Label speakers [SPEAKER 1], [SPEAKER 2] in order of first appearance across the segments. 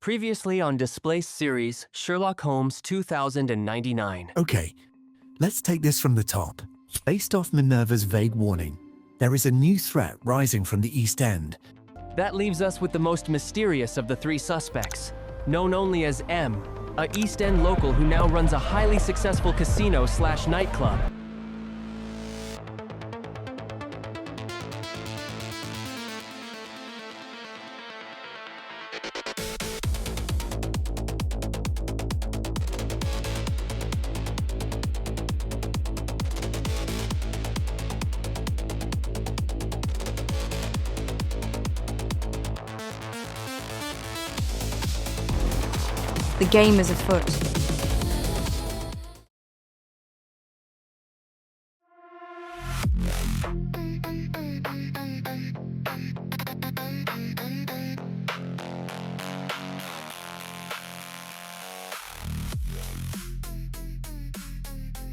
[SPEAKER 1] Previously on Displaced series, Sherlock Holmes 2099.
[SPEAKER 2] Okay, let's take this from the top. Based off Minerva's vague warning, there is a new threat rising from the East End.
[SPEAKER 1] That leaves us with the most mysterious of the three suspects, known only as M, a East End local who now runs a highly successful casino/nightclub.
[SPEAKER 3] The game is afoot.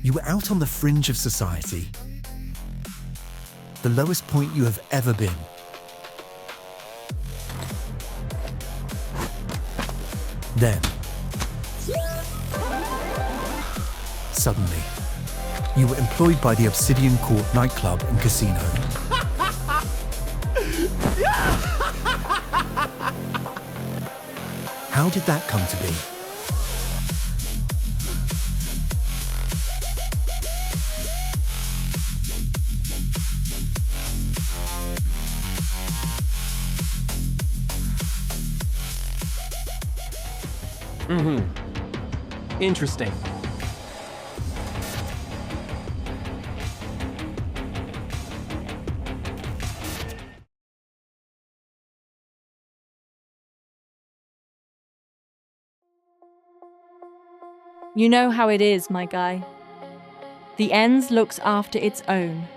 [SPEAKER 2] You were out on the fringe of society, the lowest point you have ever been. Then, suddenly, you were employed by the Obsidian Court nightclub and casino. How did that come to be?
[SPEAKER 1] Interesting.
[SPEAKER 3] You know how it is, my guy. The ends looks after its own.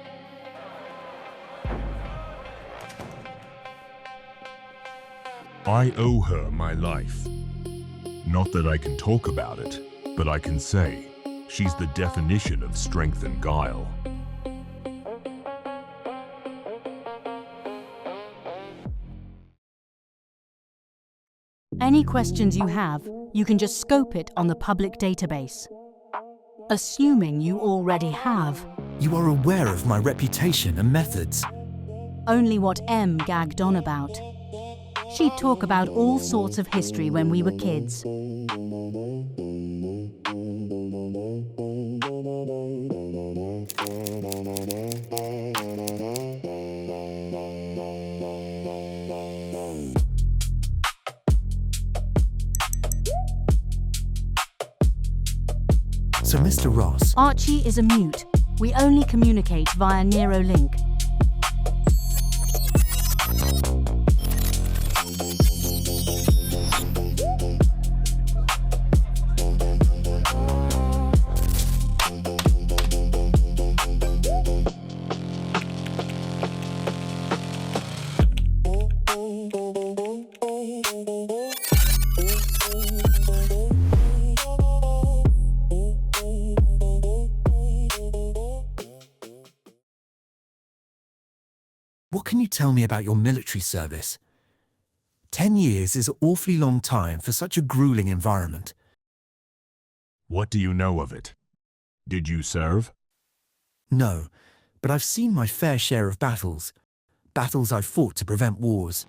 [SPEAKER 4] I owe her my life. Not that I can talk about it, but I can say she's the definition of strength and guile.
[SPEAKER 5] Any questions you have, you can just scope it on the public database. Assuming you already have.
[SPEAKER 2] You are aware of my reputation and methods.
[SPEAKER 5] Only what M gagged on about. She'd talk about all sorts of history when we were kids.
[SPEAKER 2] So, Mr. Ross,
[SPEAKER 5] Archie is a mute. We only communicate via Neurolink.
[SPEAKER 2] what can you tell me about your military service? 10 years is an awfully long time for such a grueling environment.
[SPEAKER 4] What do you know of it? Did you serve?
[SPEAKER 2] No, but I've seen my fair share of battles. Battles I've fought to prevent wars.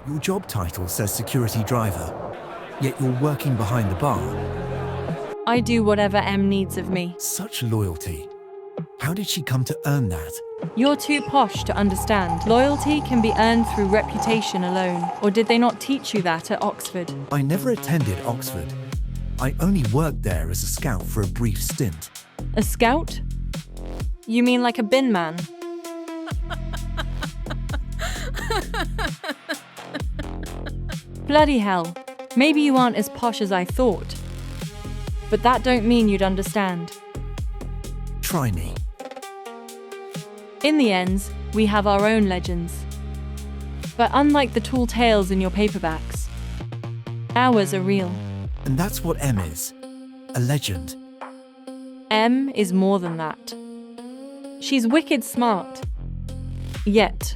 [SPEAKER 2] Your job title says security driver, yet you're working behind the bar.
[SPEAKER 3] I do whatever M needs of me.
[SPEAKER 2] Such loyalty. How did she come to earn that?
[SPEAKER 3] You're too posh to understand. Loyalty can be earned through reputation alone. Or did they not teach you that at Oxford?
[SPEAKER 2] I never attended Oxford. I only worked there as a scout for a brief stint.
[SPEAKER 3] A scout? You mean like a bin man? Bloody hell. Maybe you aren't as posh as I thought. But that don't mean you'd understand.
[SPEAKER 2] Try me.
[SPEAKER 3] In the ends, we have our own legends. But unlike the tall tales in your paperbacks, ours are real.
[SPEAKER 2] And that's what M is. A legend.
[SPEAKER 3] M is more than that. She's wicked smart. Yet,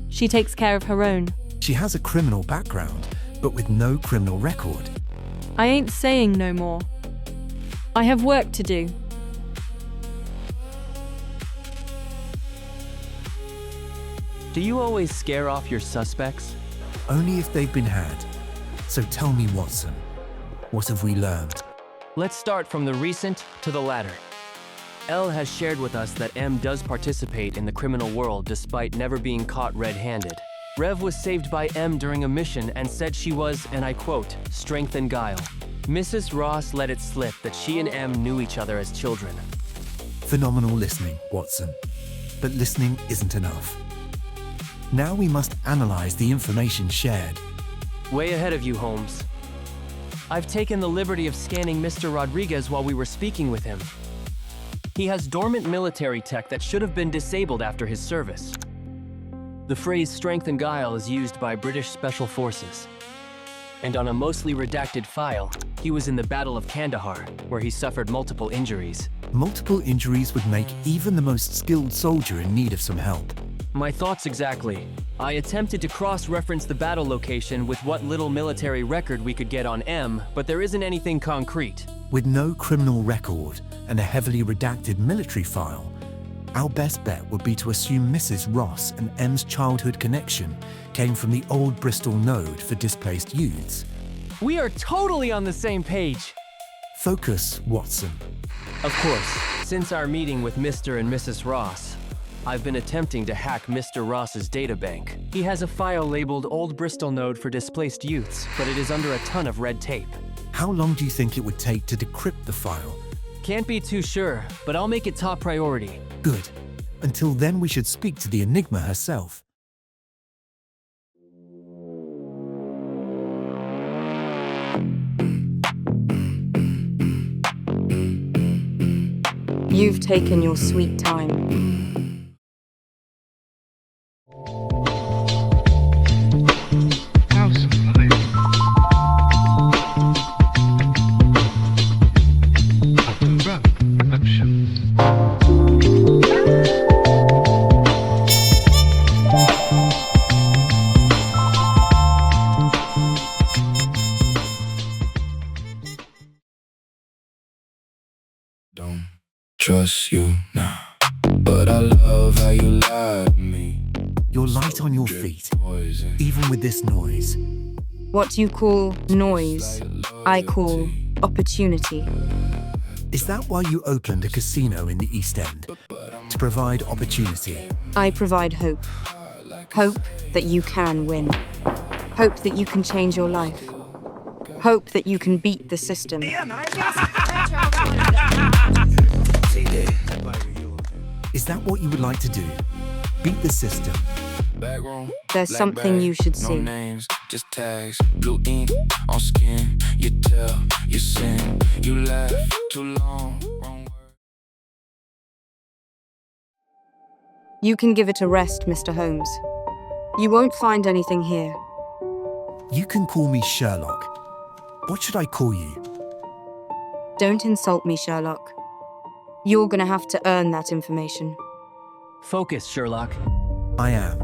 [SPEAKER 3] she takes care of her own.
[SPEAKER 2] She has a criminal background, but with no criminal record.
[SPEAKER 3] I ain't saying no more. I have work to do.
[SPEAKER 1] Do you always scare off your suspects?
[SPEAKER 2] Only if they've been had. So tell me, Watson, what have we learned?
[SPEAKER 1] Let's start from the recent to the latter. L has shared with us that M does participate in the criminal world despite never being caught red-handed. Rev was saved by M during a mission and said she was, and I quote, strength and guile. Mrs. Ross let it slip that she and M knew each other as children.
[SPEAKER 2] Phenomenal listening, Watson. But listening isn't enough. Now we must analyze the information shared.
[SPEAKER 1] Way ahead of you, Holmes. I've taken the liberty of scanning Mr. Rodriguez while we were speaking with him. He has dormant military tech that should have been disabled after his service. The phrase strength and guile is used by British Special Forces. And on a mostly redacted file, he was in the Battle of Kandahar, where he suffered multiple injuries.
[SPEAKER 2] Multiple injuries would make even the most skilled soldier in need of some help.
[SPEAKER 1] My thoughts exactly. I attempted to cross-reference the battle location with what little military record we could get on M, but there isn't anything concrete.
[SPEAKER 2] With no criminal record and a heavily redacted military file, our best bet would be to assume Mrs. Ross and M's childhood connection came from the old Bristol node for displaced youths.
[SPEAKER 1] We are totally on the same page!
[SPEAKER 2] Focus, Watson.
[SPEAKER 1] Of course, since our meeting with Mr. and Mrs. Ross, I've been attempting to hack Mr. Ross's databank. He has a file labeled Old Bristol Node for Displaced Youths, but it is under a ton of red tape.
[SPEAKER 2] How long do you think it would take to decrypt the file?
[SPEAKER 1] Can't be too sure, but I'll make it top priority.
[SPEAKER 2] Good. Until then, we should speak to the Enigma herself.
[SPEAKER 6] You've taken your sweet time.
[SPEAKER 7] Don't trust you now, but I love how you lie to me.
[SPEAKER 2] You're light on your feet, even with this noise.
[SPEAKER 6] What you call noise, I call opportunity.
[SPEAKER 2] Is that why you opened a casino in the East End? To provide opportunity?
[SPEAKER 6] I provide hope. Hope that you can win. Hope that you can change your life. Hope that you can beat the system.
[SPEAKER 2] Is that what you would like to do? Beat the system?
[SPEAKER 6] There's something you should see.
[SPEAKER 7] No names, just tags. Blue ink on skin. You tell, you sin. You laugh too long. Wrong word.
[SPEAKER 6] You can give it a rest, Mr. Holmes. You won't find anything here.
[SPEAKER 2] You can call me Sherlock. What should I call you?
[SPEAKER 6] Don't insult me, Sherlock. You're gonna have to earn that information.
[SPEAKER 1] Focus, Sherlock.
[SPEAKER 2] I am.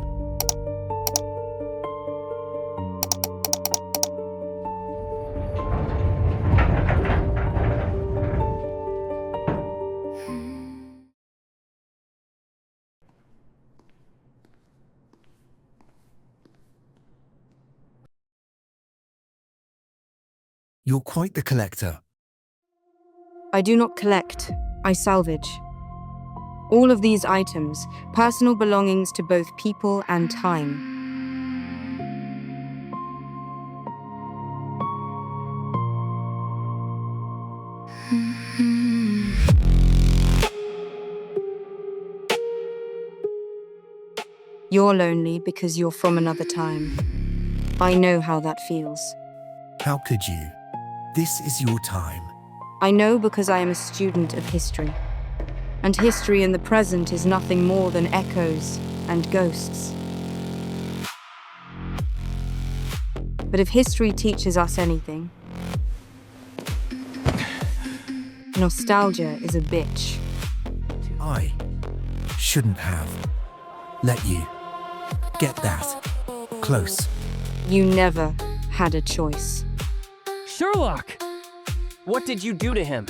[SPEAKER 2] You're quite the collector.
[SPEAKER 6] I do not collect, I salvage. All of these items, personal belongings to both people and time. You're lonely because you're from another time. I know how that feels.
[SPEAKER 2] How could you? This is your time.
[SPEAKER 6] I know because I am a student of history. And history in the present is nothing more than echoes and ghosts. But if history teaches us anything, nostalgia is a bitch.
[SPEAKER 2] I shouldn't have let you get that close.
[SPEAKER 6] You never had a choice.
[SPEAKER 1] Sherlock! What did you do to him?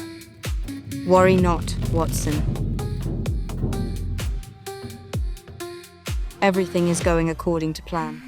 [SPEAKER 6] Worry not, Watson. Everything is going according to plan.